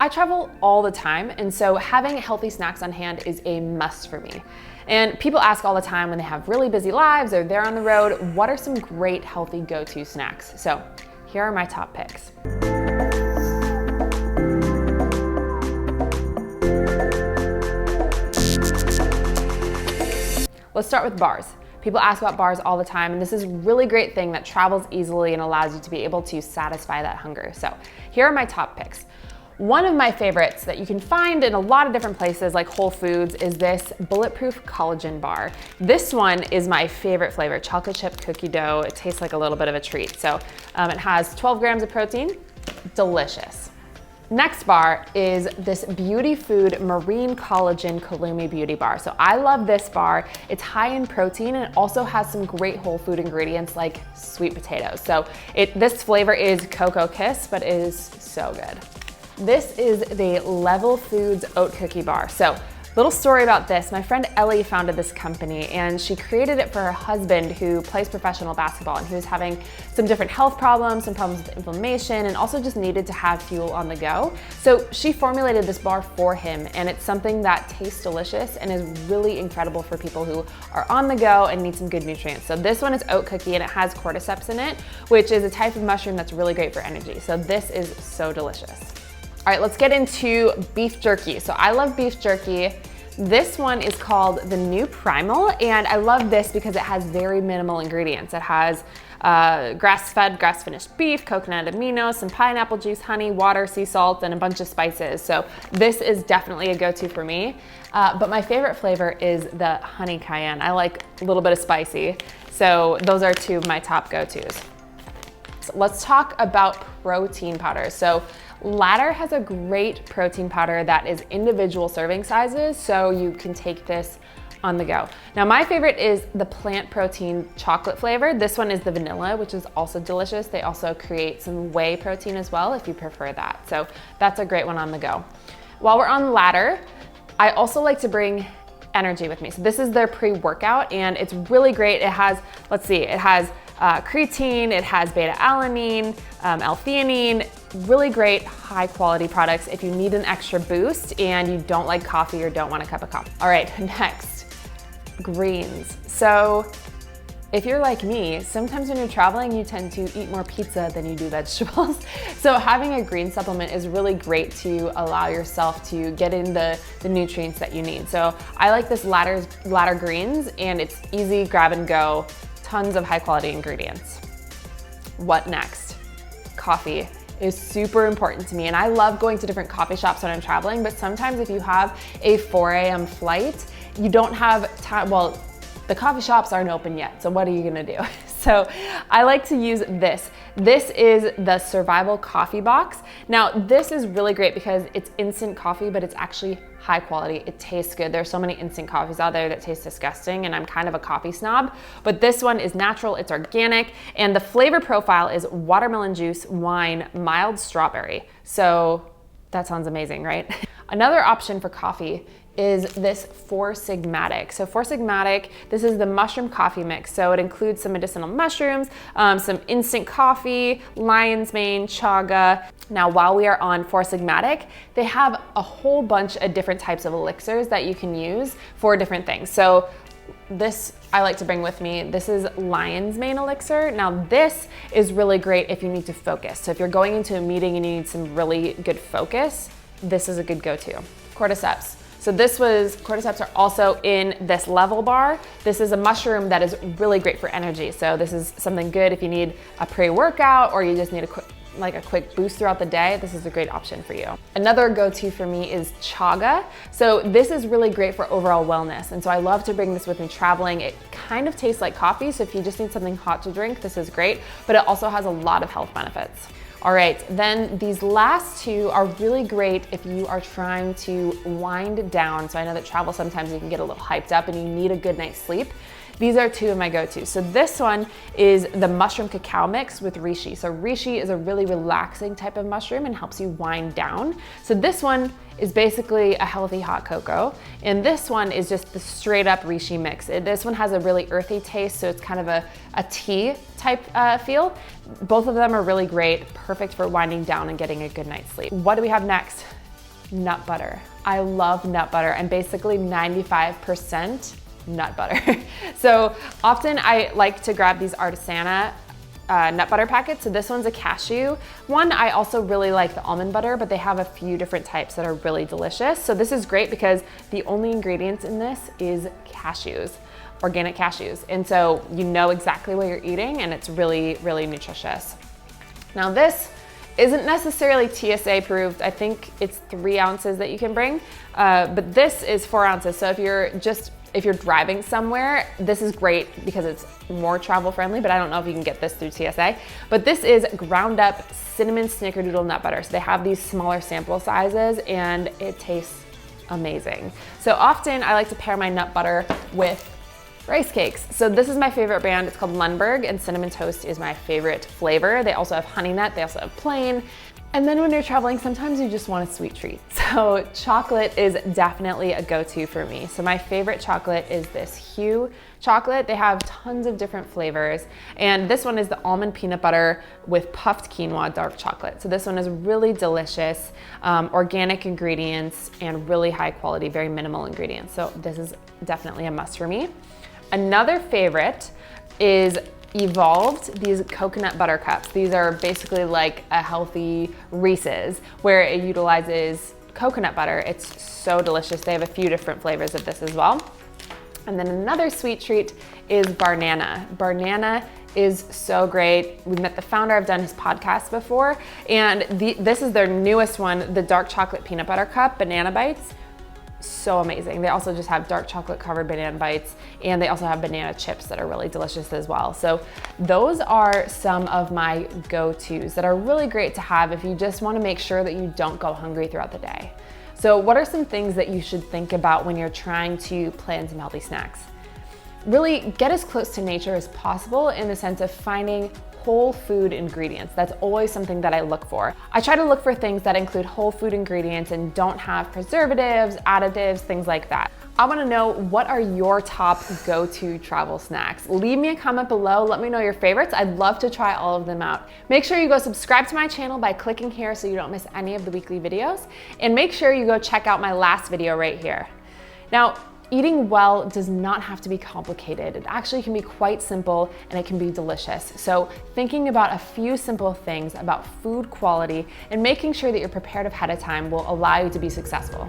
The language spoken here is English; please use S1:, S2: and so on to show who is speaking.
S1: I travel all the time, and so having healthy snacks on hand is a must for me. And people ask all the time when they have really busy lives or they're on the road, what are some great healthy go-to snacks? So here are my top picks. Let's start with bars. People ask about bars all the time, and this is a really great thing that travels easily and allows you to be able to satisfy that hunger. So here are my top picks. One of my favorites that you can find in a lot of different places like Whole Foods is this Bulletproof Collagen Bar. This one is my favorite flavor, chocolate chip cookie dough. It tastes like a little bit of a treat. So it has 12 grams of protein, delicious. Next bar is this Beauty Food Marine Collagen Kalumi Beauty Bar. So I love this bar. It's high in protein and it also has some great whole food ingredients like sweet potatoes. So this flavor is Cocoa Kiss, but it is so good. This is the Level Foods Oat Cookie Bar. So, little story about this. My friend Ellie founded this company and she created it for her husband who plays professional basketball, and he was having some different health problems, some problems with inflammation, and also just needed to have fuel on the go. So she formulated this bar for him, and it's something that tastes delicious and is really incredible for people who are on the go and need some good nutrients. So this one is oat cookie and it has cordyceps in it, which is a type of mushroom that's really great for energy. So this is so delicious. All right, let's get into beef jerky. So I love beef jerky. This one is called the New Primal, and I love this because it has very minimal ingredients. It has grass-fed, grass-finished beef, coconut aminos, some pineapple juice, honey, water, sea salt, and a bunch of spices. So this is definitely a go-to for me. But my favorite flavor is the honey cayenne. I like a little bit of spicy. So those are two of my top go-tos. So let's talk about protein powder. So Ladder has a great protein powder that is individual serving sizes, so you can take this on the go. Now my favorite is the plant protein chocolate flavor. This one is the vanilla, which is also delicious. They also create some whey protein as well if you prefer that. So that's a great one on the go. While we're on Ladder, I also like to bring energy with me. So this is their pre-workout and it's really great. It has, let's see, it has creatine, it has beta-alanine, L-theanine, really great high quality products if you need an extra boost and you don't like coffee or don't want a cup of coffee. All right, next, greens. So if you're like me, sometimes when you're traveling, you tend to eat more pizza than you do vegetables. So having a green supplement is really great to allow yourself to get in the nutrients that you need. So I like this Ladder Greens, and it's easy, grab and go, tons of high quality ingredients. What next? Coffee is super important to me, and I love going to different coffee shops when I'm traveling, but sometimes if you have a 4 a.m. flight, you don't have time, well, the coffee shops aren't open yet, so what are you gonna do? So I like to use this. This is the Survival Coffee Box. Now this is really great because it's instant coffee, but it's actually high quality. It tastes good. There's so many instant coffees out there that taste disgusting, and I'm kind of a coffee snob, but this one is natural, it's organic, and the flavor profile is watermelon juice, wine, mild strawberry. So that sounds amazing, right? Another option for coffee is this Four Sigmatic. So Four Sigmatic, this is the mushroom coffee mix. So it includes some medicinal mushrooms, some instant coffee, lion's mane, chaga. Now, while we are on Four Sigmatic, they have a whole bunch of different types of elixirs that you can use for different things. So this I like to bring with me. This is lion's mane elixir. Now this is really great if you need to focus. So if you're going into a meeting and you need some really good focus, this is a good go-to. Cordyceps. So cordyceps are also in this Level bar. This is a mushroom that is really great for energy. So this is something good if you need a pre-workout or you just need a quick boost throughout the day. This is a great option for you. Another go-to for me is chaga. So this is really great for overall wellness. And so I love to bring this with me traveling. It kind of tastes like coffee. So if you just need something hot to drink, this is great, but it also has a lot of health benefits. All right, then these last two are really great if you are trying to wind down. So I know that travel, sometimes you can get a little hyped up and you need a good night's sleep. These are two of my go-tos. So this one is the mushroom cacao mix with reishi. So reishi is a really relaxing type of mushroom and helps you wind down. So this one is basically a healthy hot cocoa. And this one is just the straight up reishi mix. This one has a really earthy taste, so it's kind of a tea type feel. Both of them are really great, perfect for winding down and getting a good night's sleep. What do we have next? nut butter. I love nut butter. I'm basically 95% nut butter. So often I like to grab these Artisana nut butter packets. So this one's a cashew one. I also really like the almond butter, but they have a few different types that are really delicious. So this is great because the only ingredients in this is cashews, organic cashews. And so you know exactly what you're eating, and it's really, really nutritious. Now this isn't necessarily TSA approved. I think it's 3 ounces that you can bring, but this is 4 ounces. So if you're driving somewhere, this is great because it's more travel friendly, but I don't know if you can get this through TSA. But this is ground up cinnamon snickerdoodle nut butter. So they have these smaller sample sizes and it tastes amazing. So often I like to pair my nut butter with rice cakes. So this is my favorite brand. It's called Lundberg, and cinnamon toast is my favorite flavor. They also have honey nut, they also have plain. And then when you're traveling, sometimes you just want a sweet treat. So chocolate is definitely a go-to for me. So my favorite chocolate is this Hue chocolate. They have tons of different flavors. And this one is the almond peanut butter with puffed quinoa dark chocolate. So this one is really delicious, organic ingredients and really high quality, very minimal ingredients. So this is definitely a must for me. Another favorite is Evolved, these coconut butter cups. These are basically like a healthy Reese's where it utilizes coconut butter. It's so delicious. They have a few different flavors of this as well. And then another sweet treat is Barnana. Barnana is so great. We met the founder, I've done his podcast before, and this is their newest one, the dark chocolate peanut butter cup, Banana Bites. So amazing. They also just have dark chocolate covered banana bites, and they also have banana chips that are really delicious as well. So those are some of my go-tos that are really great to have if you just want to make sure that you don't go hungry throughout the day. So what are some things that you should think about when you're trying to plan some healthy snacks? Really get as close to nature as possible in the sense of finding whole food ingredients. That's always something that I look for. I try to look for things that include whole food ingredients and don't have preservatives, additives, things like that. I wanna know, what are your top go-to travel snacks? Leave me a comment below, let me know your favorites. I'd love to try all of them out. Make sure you go subscribe to my channel by clicking here so you don't miss any of the weekly videos. And make sure you go check out my last video right here. Now, eating well does not have to be complicated. It actually can be quite simple and it can be delicious. So thinking about a few simple things about food quality and making sure that you're prepared ahead of time will allow you to be successful.